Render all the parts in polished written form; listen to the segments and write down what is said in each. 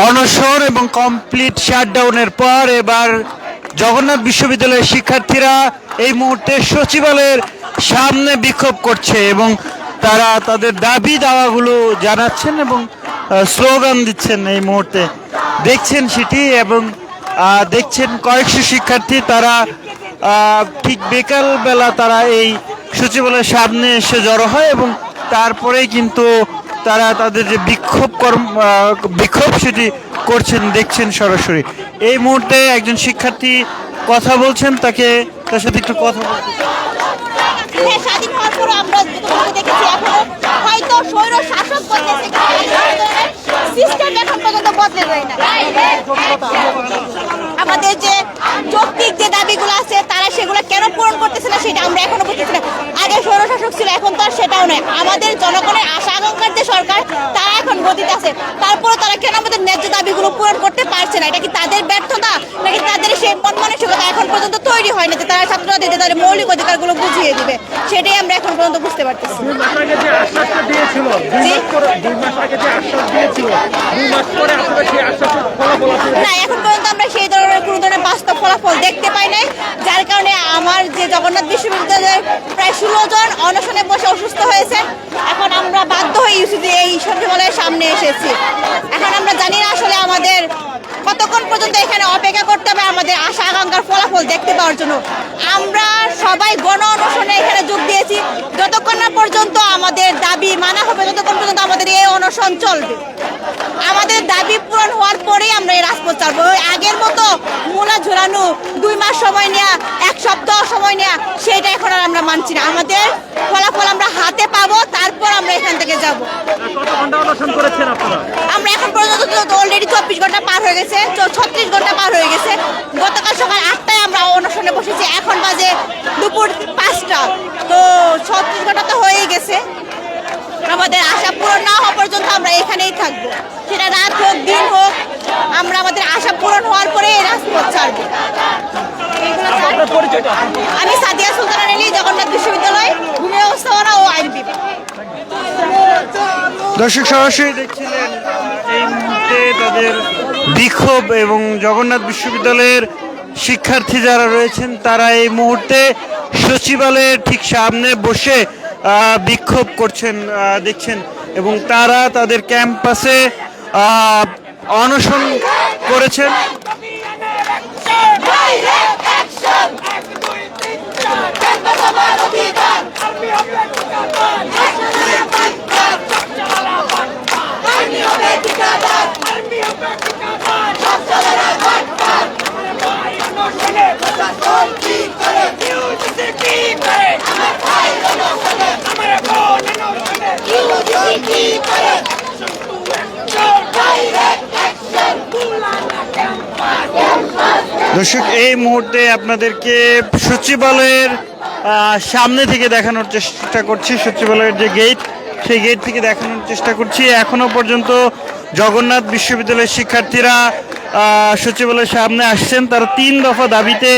অনশন এবং কমপ্লিট শাটডাউনের পর এবার জগন্নাথ বিশ্ববিদ্যালয়ের শিক্ষার্থীরা এই মুহূর্তে সচিবালয়ের সামনে বিক্ষোভ করছে এবং তারা তাদের দাবি দাওয়াগুলো জানাচ্ছেন এবং স্লোগান দিচ্ছেন। এই মুহূর্তে দেখছেন সেটি এবং দেখছেন কয়েকশো শিক্ষার্থী তারা ঠিক বিকালবেলা তারা এই সচিবালয়ের সামনে এসে জড়ো হয় এবং তারপরেই কিন্তু তারা তাদের যে বিক্ষোভ সেটি করছেন দেখছেন সরাসরি। এই মুহূর্তে একজন শিক্ষার্থী কথা বলছেন, তার সাথে একটু কথা বলতে। স্বাধীন হওয়ার পরে আমরা দেখেছি এখনো হয়তো স্বৈর শাসক বদলেছে, সিস্টেম এখন পর্যন্ত বদলে যায় না। আমাদের যে যৌক্তিক যে দাবিগুলো আছে তারা সেগুলো কেন পূরণ করতেছে না সেটা আমরা এখনো বুঝতেছি না। আগে স্বৈরশাসক ছিল, এখন তো আর সেটাও নয়। আমাদের জনগণের আশা আকাঙ্ক্ষার যে সরকার তারা এখন গতিতে আছে, তারপরে তারা কেন আমাদের ন্যায্য দাবিগুলো পূরণ করতে পারছে না? এটা কি তাদের ব্যর্থতা নাকি তাদের সেই মন মানসিকতা এখন পর্যন্ত তৈরি হয় না যে তারা ছাত্রছাত্রীদের তাদের মৌলিক অধিকারগুলো বুঝিয়ে দিবে? সেটাই আমরা এখন পর্যন্ত বুঝতে পারতেছি। না, এখন পর্যন্ত আমরা সেই ধরনের কোনো ধরনের বাস্তব ফলাফল দেখতে পাই নাই, যার কারণে আমার যে জগন্নাথ বিশ্ববিদ্যালয়ের প্রায় 16 জন অনশনে বসে অসুস্থ হয়েছেন। এখন আমরা বাধ্য হয়ে ইউসিডি এই সচিবালয়ের সামনে এসেছি। এখন আমরা জানি না আসলে আমাদের কতক্ষণ পর্যন্ত এখানে অপেক্ষা করতে হবে আমাদের আশা আকাঙ্ক্ষার ফলাফল দেখতে পাওয়ার জন্য। আমরা সবাই গণ অনশনে এখানে যোগ দিয়েছি, যতক্ষণ না পর্যন্ত আমাদের দাবি মানা হবে ততক্ষণ পর্যন্ত আমাদের এই অনশন চলবে। আমাদের দাবি পূরণ হওয়ার পরেই আমরা এই রাজপথ চালবো। আগের মতো মূলা ঝোলানো 2 মাস সময় নেওয়া, 1 সপ্তাহ সময় নেওয়া, সেটা এখন আর আমরা মানছি না। আমাদের ফলাফল আমরা হাতে পাবো, তারপর আমরা এখান থেকে যাব। আমরা এখন পর্যন্ত অলরেডি 24 ঘন্টা পার হয়ে গেছে, 36 ঘন্টা পার হয়ে গেছে। গতকাল সকাল 8টায় আমরা অনশনে বসেছি, এখন বাজে দুপুর 5টা, তো 36 ঘন্টা তো হয়েই গেছে। আমাদের আশা পূরণ না হওয়া পর্যন্ত আমরা এখানেই থাকবো, সেটা রাত হোক দিন হোক। আমরা আমাদের আশা পূরণ হওয়ার পরে এই রাজপথ ছাড়বো। আমি সাদিয়া সুলতানা রেলি, জগন্নাথ বিশ্ববিদ্যালয় ভূমি ব্যবস্থাপনা ও আইন বিভাগ। দর্শক সরাসরি দেখছিলেন এই মুহূর্তে তাদের বিক্ষোভ এবং জগন্নাথ বিশ্ববিদ্যালয়ের শিক্ষার্থী যারা রয়েছেন তারা এই মুহূর্তে সচিবালয়ের ঠিক সামনে বসে বিক্ষোভ করছেন দেখছেন এবং তারা তাদের ক্যাম্পাসে অনশন করেছেন। দর্শক এই মুহূর্তে আপনাদেরকে সচিবালয়ের সামনে থেকে দেখানোর চেষ্টা করছি। সচিবালয়ের যে গেট, সেই গেট থেকে দেখানোর চেষ্টা করছি। এখনো পর্যন্ত জগন্নাথ বিশ্ববিদ্যালয়ের শিক্ষার্থীরা সচিবালয়ের সামনে আসছেন। তারা 3 দফা দাবিতে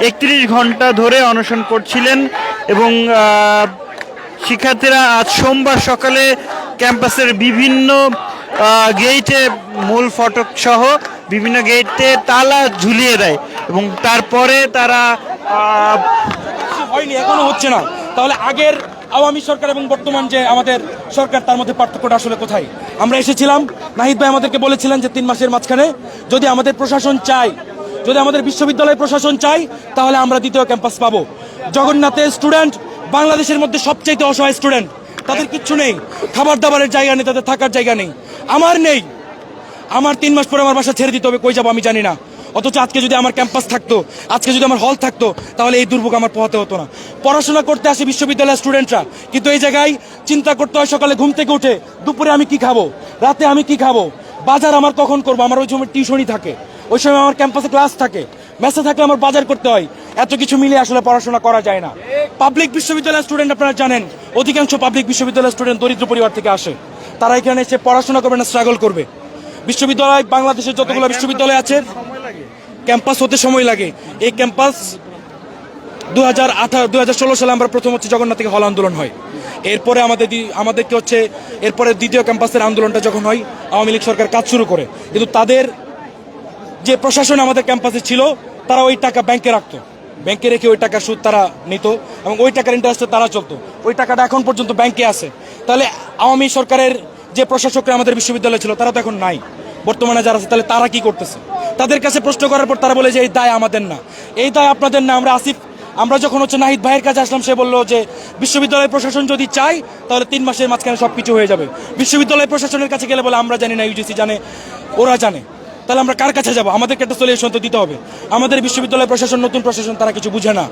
31 ঘন্টা ধরে অনশন করছিলেন এবং শিক্ষার্থীরা আজ সোমবার সকালে ক্যাম্পাসের বিভিন্ন গেটে মূল ফটক সহ বিভিন্ন গেটে তালা ঝুলিয়ে দেয় এবং তারপরে তারা হয়নি, এখনো হচ্ছে না। তাহলে আগের আওয়ামী সরকার এবং বর্তমান যে আমাদের সরকার, তার মধ্যে পার্থক্যটা আসলে কোথায়? আমরা এসেছিলাম, নাহিদ ভাই আমাদেরকে বলেছিলেন যে 3 মাসের মাঝখানে যদি আমাদের প্রশাসন চাই, যদি আমাদের বিশ্ববিদ্যালয় প্রশাসন চাই, তাহলে আমরা দ্বিতীয় ক্যাম্পাস পাবো। জগন্নাথের স্টুডেন্ট বাংলাদেশের মধ্যে সবচাইতে অসহায় স্টুডেন্ট। তাদের কিচ্ছু নেই, খাবার দাবারের জায়গা নেই, তাদের থাকার জায়গা নেই। আমার নেই, আমার 3 মাস পরে আমার বাসা ছেড়ে দিতে হবে, কই যাবো আমি জানি না। অথচ আজকে যদি আমার ক্যাম্পাস থাকতো, আজকে যদি আমার হল থাকতো, তাহলে এই দুর্ভোগ আমার পোহাতে হতো না। পড়াশোনা করতে আসে বিশ্ববিদ্যালয়ের স্টুডেন্টরা, কিন্তু এই জায়গায় চিন্তা করতে হয় সকালে ঘুম থেকে উঠে দুপুরে আমি কি খাবো, রাতে আমি কি খাবো, বাজার আমার কখন করবো। আমার ওই সময় টিউশনই থাকে, ওই সময় আমার ক্যাম্পাসে ক্লাস থাকে, মেসে থাকলে আমার বাজার করতে হয়। এত কিছু মিলে আসলে পড়াশোনা করা যায় না। পাবলিক বিশ্ববিদ্যালয়ের স্টুডেন্ট আপনারা জানেন, অধিকাংশ পাবলিক বিশ্ববিদ্যালয়ের স্টুডেন্ট দরিদ্র পরিবার থেকে আসে। তারা এখানে এসে পড়াশোনা করবে না, স্ট্রাগল করবে। বিশ্ববিদ্যালয়, বাংলাদেশের যতগুলো বিশ্ববিদ্যালয় আছে, ক্যাম্পাস হতে সময় লাগে। এই ক্যাম্পাস 2016 সালে আমরা প্রথম হচ্ছে জগন্নাথ থেকে হল আন্দোলন হয়। এরপরে আমাদেরকে হচ্ছে এরপরে দ্বিতীয় ক্যাম্পাসের আন্দোলনটা যখন হয়, আওয়ামী লীগ সরকার কাজ শুরু করে, কিন্তু তাদের যে প্রশাসন আমাদের ক্যাম্পাসে ছিল তারা ওই টাকা ব্যাংকে রাখতো, ব্যাংকে রেখে ওই টাকার সুদ তারা নিত এবং ওই টাকার ইন্টারেস্টে তারা চলতো। ওই টাকাটা এখন পর্যন্ত ব্যাংকে আছে। তাহলে আওয়ামী সরকারের যে প্রশাসকরা আমাদের বিশ্ববিদ্যালয় ছিল তারা তো এখন নাই, বর্তমানে যারা আছে, তাহলে তারা কি করতেছে? তাদের কাছে প্রশ্ন করার পর তারা বলে যে এই দায় আমাদের না, এই দায় আপনাদের না। আমরা যখন হচ্ছে নাহিদ ভাইয়ের কাছে আসলাম, সে বললো যে বিশ্ববিদ্যালয় প্রশাসন যদি চায় তাহলে 3 মাসের মাঝখানে সব কিছু হয়ে যাবে। বিশ্ববিদ্যালয় প্রশাসনের কাছে গেলে বলে আমরা জানি না, ইউজিসি জানে, ওরা জানে। তাহলে আমরা কার কাছে যাবো? আমাদেরকে একটা সলিউশন তো দিতে হবে। আমাদের বিশ্ববিদ্যালয় প্রশাসন নতুন প্রশাসন, তারা কিছু বুঝে না।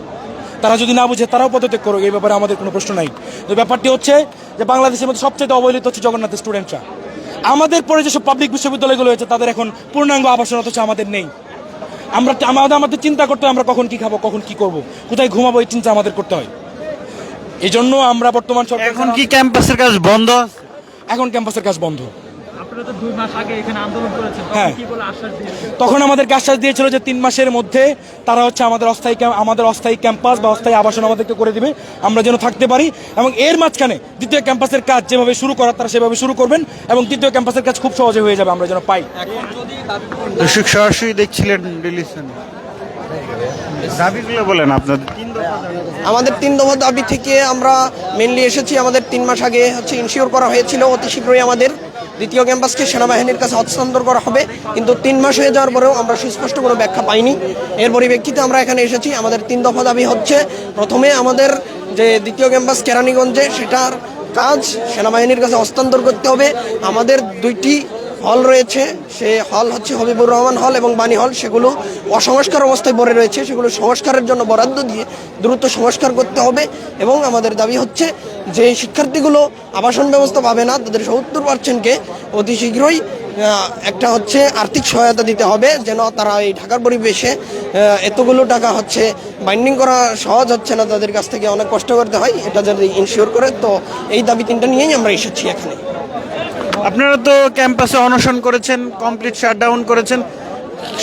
তারা যদি না বুঝে তারাও পদত্যাগ করুক, এই ব্যাপারে আমাদের কোনো প্রশ্ন নাই। তো ব্যাপারটি হচ্ছে যে বাংলাদেশের মধ্যে সবচেয়ে অবহেলিত হচ্ছে জগন্নাথের স্টুডেন্টরা। আমাদের পরে যেসব পাবলিক বিশ্ববিদ্যালয়গুলো হয়েছে তাদের এখন পূর্ণাঙ্গ আবাসন, অথচ আমাদের নেই। আমাদের চিন্তা করতে হয় আমরা কখন কি খাবো, কখন কি করব, কোথায় ঘুমাবো, এই চিন্তা আমাদের করতে হয়। এই জন্য আমরা বর্তমান সরকার, এখন কি ক্যাম্পাসের কাজ বন্ধ আছে? এখন ক্যাম্পাসের কাজ বন্ধ। আপনারা তো 2 মাস আগে এখানে আন্দোলন করেছেন, হ্যাঁ। তখন কি বলে আশ্বাস দিয়েছেন? তখন আমাদেরকে আশ্বাস দিয়েছিল যে 3 মাসের মধ্যে তারা হচ্ছে আমাদের অস্থায়ী ক্যাম্পাস বা অস্থায়ী আবাসন আমাদেরকে করে দিবে, আমরা যেন থাকতে পারি। এবং এর মাঝখানে দ্বিতীয় ক্যাম্পাসের কাজ যেভাবে শুরু করার তারা সেভাবে শুরু করবেন এবং তৃতীয় ক্যাম্পাসের কাজ খুব সহজে হয়ে যাবে, আমরা যেন পাই। দর্শক সরাসরি দেখছিলেন ডেইলি সান। দাবিগুলো বলেন আপনাদের। আমাদের 3 দফা দাবি থেকে আমরা মেনলি এসেছি। আমাদের 3 মাস আগে হচ্ছে ইনশিওর করা হয়েছিল অতি শীঘ্রই আমাদের দ্বিতীয় ক্যাম্পাসকে সেনাবাহিনীর কাছে হস্তান্তর করা হবে, কিন্তু 3 মাস হয়ে যাওয়ার পরেও আমরা সুস্পষ্ট কোনো ব্যাখ্যা পাইনি। এর পরিপ্রেক্ষিতে আমরা এখানে এসেছি। আমাদের 3 দফা দাবি হচ্ছে, প্রথমে আমাদের যে দ্বিতীয় ক্যাম্পাস কেরানীগঞ্জে, সেটার কাজ সেনাবাহিনীর কাছে হস্তান্তর করতে হবে। আমাদের 2টি হল রয়েছে, সে হল হচ্ছে হবিবুর রহমান হল এবং বাণী হল, সেগুলো অসংস্কার অবস্থায় পড়ে রয়েছে, সেগুলো সংস্কারের জন্য বরাদ্দ দিয়ে দ্রুত সংস্কার করতে হবে। এবং আমাদের দাবি হচ্ছে যে শিক্ষার্থীগুলো আবাসন ব্যবস্থা পাবে না, তাদের 70%কে অতি শীঘ্রই একটা হচ্ছে আর্থিক সহায়তা দিতে হবে, যেন তারা এই ঢাকার পরিবেশে এতগুলো টাকা হচ্ছে বাইন্ডিং করা সহজ হচ্ছে না, তাদের কাছ থেকে অনেক কষ্ট করতে হয়, এটা যদি ইনশিওর করে। তো এই দাবি 3টা নিয়েই আমরা এসেছি এখানে। আপনারা তো ক্যাম্পাসে অনশন করেছেন, কমপ্লিট শাটডাউন করেছেন,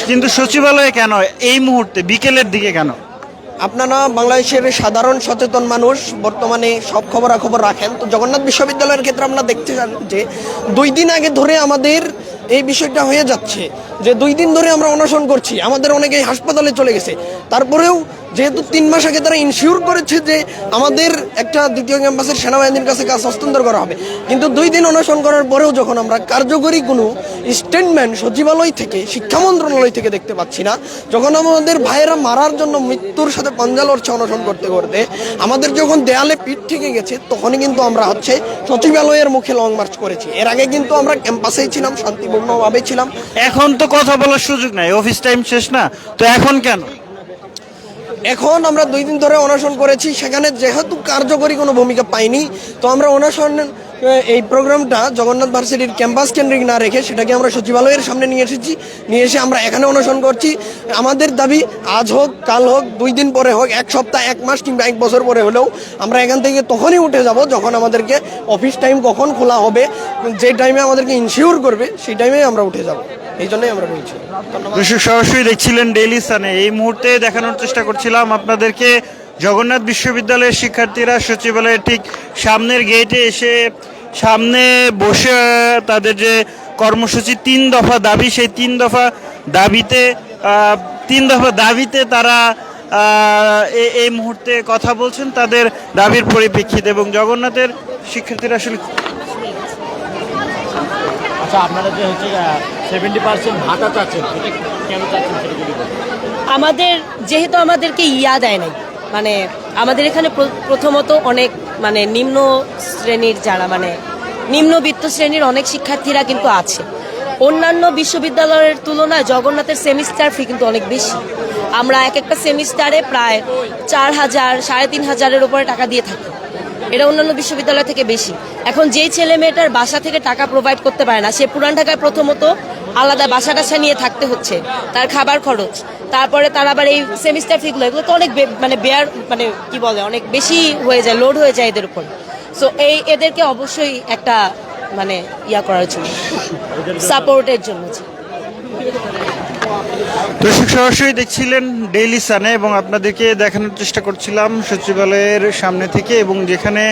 কিন্তু সচিবালয়ে কেন এই মুহূর্তে বিকেলের দিকে কেন? আপনারা বাংলাদেশের সাধারণ সচেতন মানুষ, বর্তমানে সব খবরাখবর রাখেন। তো জগন্নাথ বিশ্ববিদ্যালয়ের ক্ষেত্রে আপনারা দেখতে চান যে 2 দিন আগে ধরে আমাদের এই বিষয়টা হয়ে যাচ্ছে যে 2 দিন ধরে আমরা অনশন করছি, আমাদের অনেকেই হাসপাতালে চলে গেছে। তারপরেও যেহেতু 3 মাস আগে তারা ইনশিওর করেছে যে আমাদের একটা দ্বিতীয় ক্যাম্পাসের সেনাবাহিনীর কাছে কাজ হস্তান্তর করা হবে, কিন্তু 2 দিন অনশন করার পরেও যখন আমরা কার্যকরী কোনো স্টেটমেন্ট সচিবালয় থেকে, শিক্ষা মন্ত্রণালয় থেকে দেখতে পাচ্ছি না, যখন আমাদের ভাইয়েরা মারার জন্য মৃত্যুর সাথে পাঞ্জা লড়ছে অনশন করতে করতে, আমাদের যখন দেয়ালে পিঠ থেকে গেছে, তখনই কিন্তু আমরা হচ্ছে সচিবালয়ের মুখে লং মার্চ করেছি। এর আগে কিন্তু আমরা ক্যাম্পাসেই ছিলাম, শান্তিপূর্ণভাবে ছিলাম। এখন তো কথা বলার সুযোগ নাই, অফিস টাইম শেষ না, তো এখন কেন? এখন আমরা 2 দিন ধরে অনশন করেছি, সেখানে যেহেতু কার্যকরী কোনো ভূমিকা পাইনি, তো আমরা অনশন এই প্রোগ্রামটা জগন্নাথ ভার্সিটির ক্যাম্পাস কেন্দ্রিক না রেখে সেটাকে আমরা সচিবালয়ের সামনে নিয়ে এসে আমরা এখানে অনশন করছি। আমাদের দাবি আজ হোক, কাল হোক, 2 দিন পরে হোক, 1 সপ্তাহ, 1 মাস কিংবা 1 বছর পরে হলেও আমরা এখান থেকে তখনই উঠে যাব যখন আমাদেরকে অফিস টাইম কখন খোলা হবে, যে টাইমে আমাদেরকে ইনশিওর করবে, সেই টাইমে আমরা উঠে যাব। এই জন্যই আমরা বলছি। দর্শক সরাসরি দেখছিলেন ডেইলি সানে। এই মুহূর্তে দেখানোর চেষ্টা করছিলাম আপনাদেরকে জগন্নাথ বিশ্ববিদ্যালয়ের শিক্ষার্থীরা সচিবালয়ের ঠিক সামনের গেটে এসে সামনে বসে তাদের যে কর্মসূচি 3 দফা দাবি, সেই 3 দফা দাবিতে তারা এই মুহূর্তে কথা বলছেন তাদের দাবির পরিপ্রেক্ষিতে। এবং জগন্নাথের শিক্ষার্থীরা আসলে আচ্ছা, আপনারা যে হচ্ছে 70% ভাতা চাচ্ছেন, এটা কেন চাচ্ছেন সেটা যদি বলেন। যেহেতু আমাদেরকে দেয় নাই, মানে আমাদের এখানে প্রথমত অনেক মানে নিম্ন শ্রেণীর যারা মানে নিম্নবিত্ত শ্রেণীর অনেক শিক্ষার্থীরা কিন্তু আছে। অন্যান্য বিশ্ববিদ্যালয়ের তুলনায় জগন্নাথের সেমিস্টার ফি কিন্তু অনেক বেশি। আমরা একটা সেমিস্টারে প্রায় 4,000, 3,500-এর উপরে টাকা দিয়ে থাকি। এটা অন্যান্য বিশ্ববিদ্যালয় থেকে বেশি। এখন যেই ছেলে মেয়েটার বাসা থেকে টাকা প্রোভাইড করতে পারে না, সে পুরান ঢাকায় প্রথমত আলাদা বাসা টাসা নিয়ে থাকতে হচ্ছে, তার খাবার খরচ, তারপরে তার আবার এই সেমিস্টার ফিগুলো, এগুলো তো অনেক অনেক বেশি হয়ে যায়, লোড হয়ে যায় এদের উপর। সো এদেরকে অবশ্যই একটা মানে করার জন্য, সাপোর্টের জন্য। দর্শক সরাসরি দেখছিলেন ডেইলি সানে এবং আপনাদেরকে দেখানোর চেষ্টা করছিলাম সচিবালয়ের সামনে থেকে, এবং যেখানে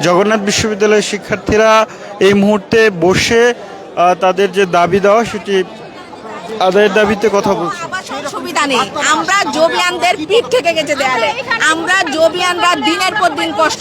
জগন্নাথ বিশ্ববিদ্যালয়ের শিক্ষার্থীরা এই মুহূর্তে বসে তাদের যে দাবি দেওয়া সেটি আদায়ের দাবিতে কথা বলছে। সুবিধা নেই, আমরা জবিয়ানদের পিঠ থেকে গেছে দেয়ালে, আমরা জবিয়ানরা দিনের পর দিন কষ্ট